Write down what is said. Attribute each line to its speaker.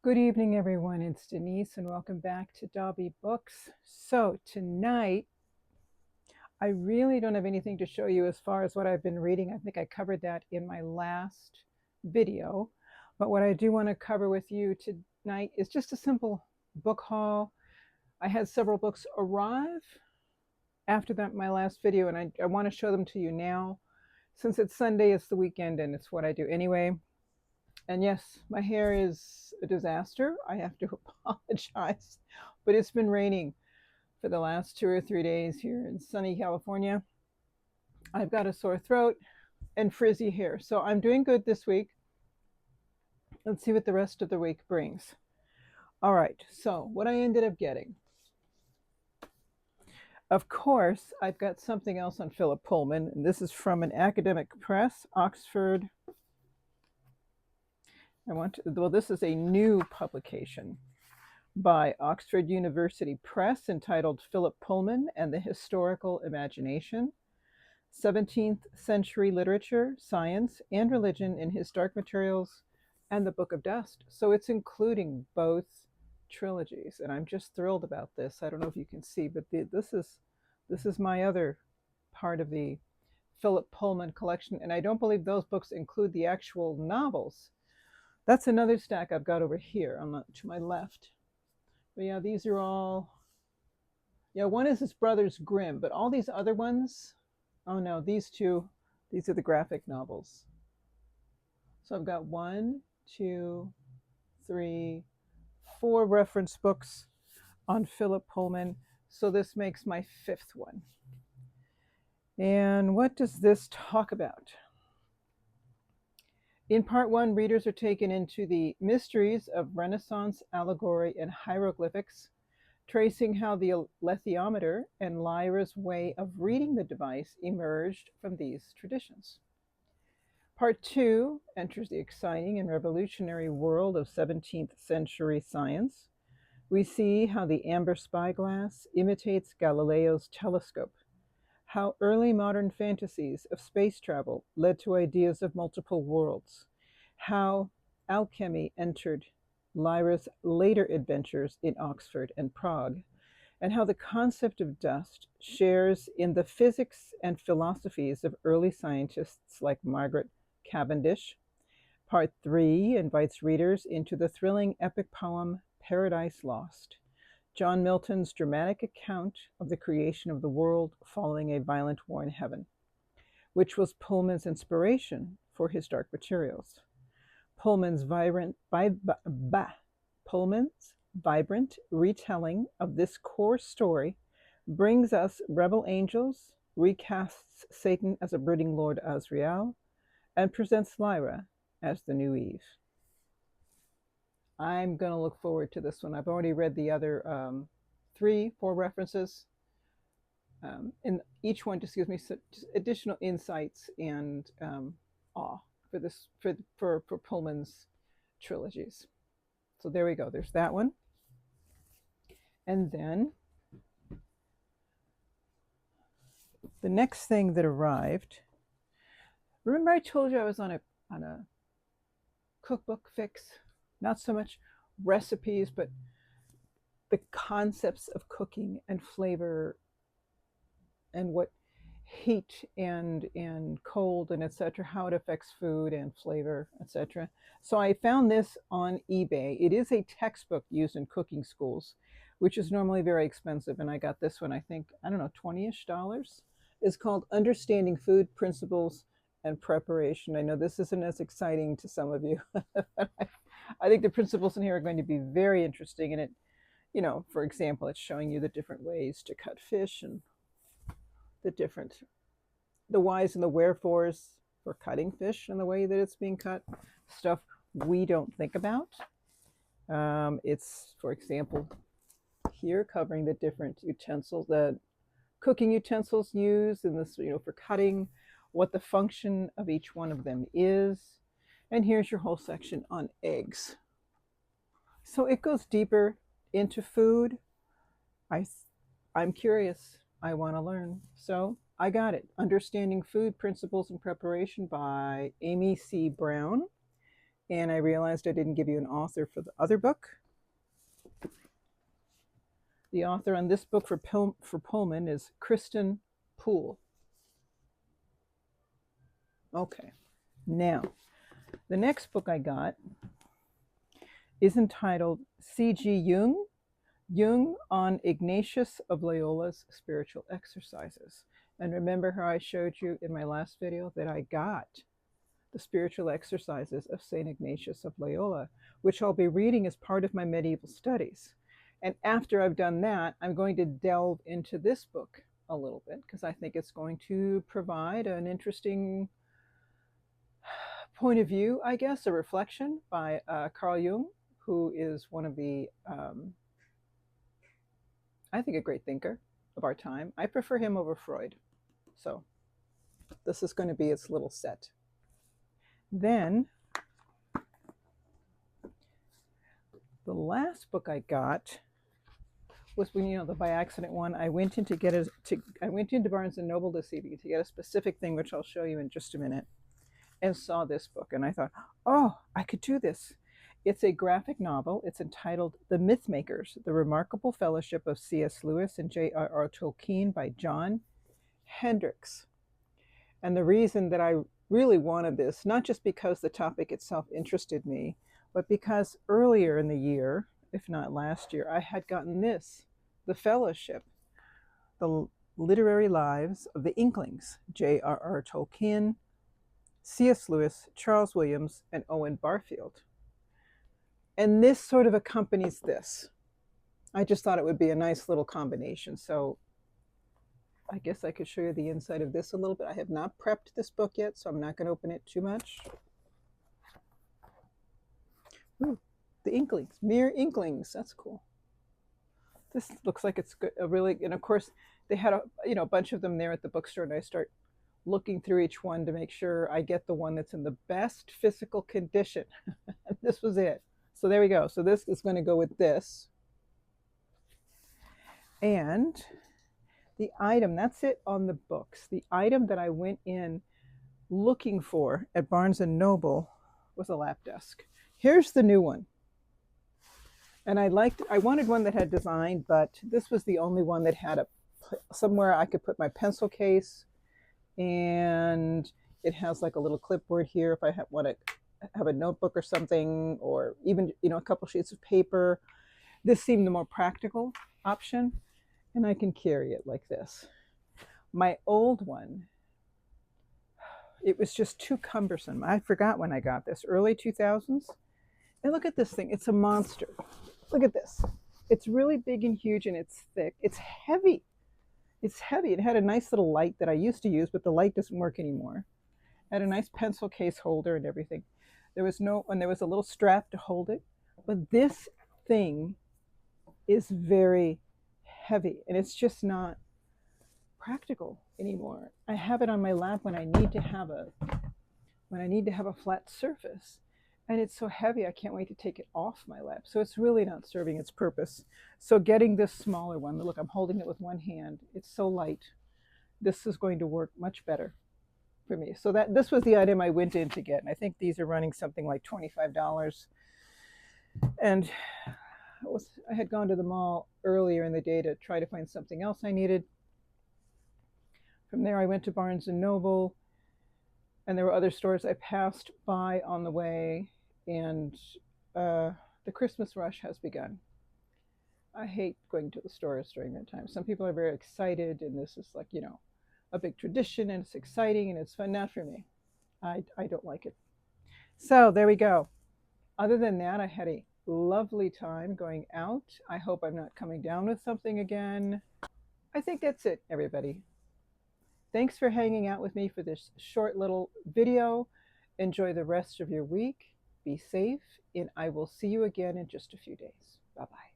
Speaker 1: Good evening, everyone. It's Denise, and welcome back to Dobby Books. So tonight, I really don't have anything to show you as far as what I've been reading. I think I covered that in my last video. But what I do want to cover with you tonight is just a simple book haul. I had several books arrive after my last video, and I want to show them to you now. Since it's Sunday, it's the weekend, and it's what I do anyway. And yes, my hair is a disaster. I have to apologize. But it's been raining for the last 2 or 3 days here in sunny California. I've got a sore throat and frizzy hair. So I'm doing good this week. Let's see what the rest of the week brings. All right, so what I ended up getting. Of course, I've got something else on Philip Pullman, and this is from an academic press, Oxford. This is a new publication by Oxford University Press entitled Philip Pullman and the Historical Imagination, 17th Century Literature, Science, and Religion in His Dark Materials and the Book of Dust. So it's including both trilogies, and I'm just thrilled about this. I don't know if you can see, but this is my other part of the Philip Pullman collection, and I don't believe those books include the actual novels. That's another stack I've got over here to my left. But yeah, these are all, one is his Brothers Grimm, but all these other ones, oh no, these are the graphic novels. So I've got 1, 2, 3, 4 reference books on Philip Pullman. So this makes my 5th one. And what does this talk about? In part 1, readers are taken into the mysteries of Renaissance allegory and hieroglyphics, tracing how the lithiometer and Lyra's way of reading the device emerged from these traditions. Part 2 enters the exciting and revolutionary world of 17th century science. We see how the amber spyglass imitates Galileo's telescope, how early modern fantasies of space travel led to ideas of multiple worlds, how alchemy entered Lyra's later adventures in Oxford and Prague, and how the concept of dust shares in the physics and philosophies of early scientists like Margaret Cavendish. Part 3 invites readers into the thrilling epic poem Paradise Lost, John Milton's dramatic account of the creation of the world following a violent war in heaven, which was Pullman's inspiration for his Dark Materials. Pullman's vibrant retelling of this core story brings us rebel angels, recasts Satan as a brooding Lord Azrael, and presents Lyra as the new Eve. I'm going to look forward to this one. I've already read the other 3, 4 references. And each one just gives me just additional insights and awe for Pullman's trilogies. So there we go. There's that one. And then the next thing that arrived. Remember I told you I was on a cookbook fix? Not so much recipes, but the concepts of cooking and flavor and what heat and cold and etc., how it affects food and flavor, etc. So I found this on eBay. It is a textbook used in cooking schools, which is normally very expensive. And I got this one, I think, I don't know, $20-ish. It's called Understanding Food Principles and Preparation. I know this isn't as exciting to some of you, but I think the principles in here are going to be very interesting. And it, for example, it's showing you the different ways to cut fish and the whys and the wherefores for cutting fish and the way that it's being cut, stuff we don't think about. It's, for example, here covering the different utensils that cooking utensils used in this, for cutting, what the function of each one of them is. And here's your whole section on eggs. So it goes deeper into food. I'm curious. I want to learn. So I got it. Understanding Food Principles and Preparation by Amy C. Brown. And I realized I didn't give you an author for the other book. The author on this book for Pullman is Kristen Poole. Okay, now the next book I got is entitled C.G. Jung, Jung on Ignatius of Loyola's Spiritual Exercises. And remember how I showed you in my last video that I got the spiritual exercises of St. Ignatius of Loyola, which I'll be reading as part of my medieval studies. And after I've done that, I'm going to delve into this book a little bit because I think it's going to provide an interesting point of view, I guess, a reflection by Carl Jung, who is one of the, I think, a great thinker of our time. I prefer him over Freud. So this is going to be its little set. Then the last book I got was when, you know, the by accident one. I went in to get I went into Barnes and Noble this evening to get a specific thing, which I'll show you in just a minute, and saw this book, and I thought, oh, I could do this. It's a graphic novel. It's entitled The Mythmakers: The Remarkable Fellowship of C.S. Lewis and J.R.R. Tolkien by John Hendrix. And the reason that I really wanted this, not just because the topic itself interested me, but because earlier in the year, if not last year, I had gotten this, The Fellowship, The Literary Lives of the Inklings, J.R.R. Tolkien, C.S. Lewis, Charles Williams, and Owen Barfield. And this sort of accompanies this. I just thought it would be a nice little combination. So I guess I could show you the inside of this a little bit. I have not prepped this book yet, so I'm not going to open it too much. Ooh, the Inklings, mere Inklings. That's cool. This looks like it's good, a really, and of course they had a bunch of them there at the bookstore, and I start looking through each one to make sure I get the one that's in the best physical condition. This was it. So there we go. So this is going to go with this. And the item, that's it on the books. The item that I went in looking for at Barnes and Noble was a lap desk. Here's the new one. And I wanted one that had design, but this was the only one that had somewhere I could put my pencil case, and it has like a little clipboard here if I want to have a notebook or something, or even, a couple sheets of paper. This seemed the more practical option, and I can carry it like this. My old one, it was just too cumbersome. I forgot when I got this, early 2000s. And look at this thing. It's a monster. Look at this. It's really big and huge, and it's thick. It's heavy. It's heavy. It had a nice little light that I used to use, but the light doesn't work anymore. It had a nice pencil case holder and everything. There was a little strap to hold it. But this thing is very heavy, and it's just not practical anymore. I have it on my lap when I need to have a flat surface. And it's so heavy, I can't wait to take it off my lap. So it's really not serving its purpose. So getting this smaller one, look, I'm holding it with one hand. It's so light. This is going to work much better for me. So this was the item I went in to get. And I think these are running something like $25. And I had gone to the mall earlier in the day to try to find something else I needed. From there, I went to Barnes and Noble. And there were other stores I passed by on the way, and the Christmas rush has begun. I hate going to the stores during that time. Some people are very excited, and this is like, a big tradition, and it's exciting, and it's fun. Not for me. I don't like it. So there we go. Other than that, I had a lovely time going out. I hope I'm not coming down with something again. I think that's it, everybody. Thanks for hanging out with me for this short little video. Enjoy the rest of your week. Be safe, and I will see you again in just a few days. Bye-bye.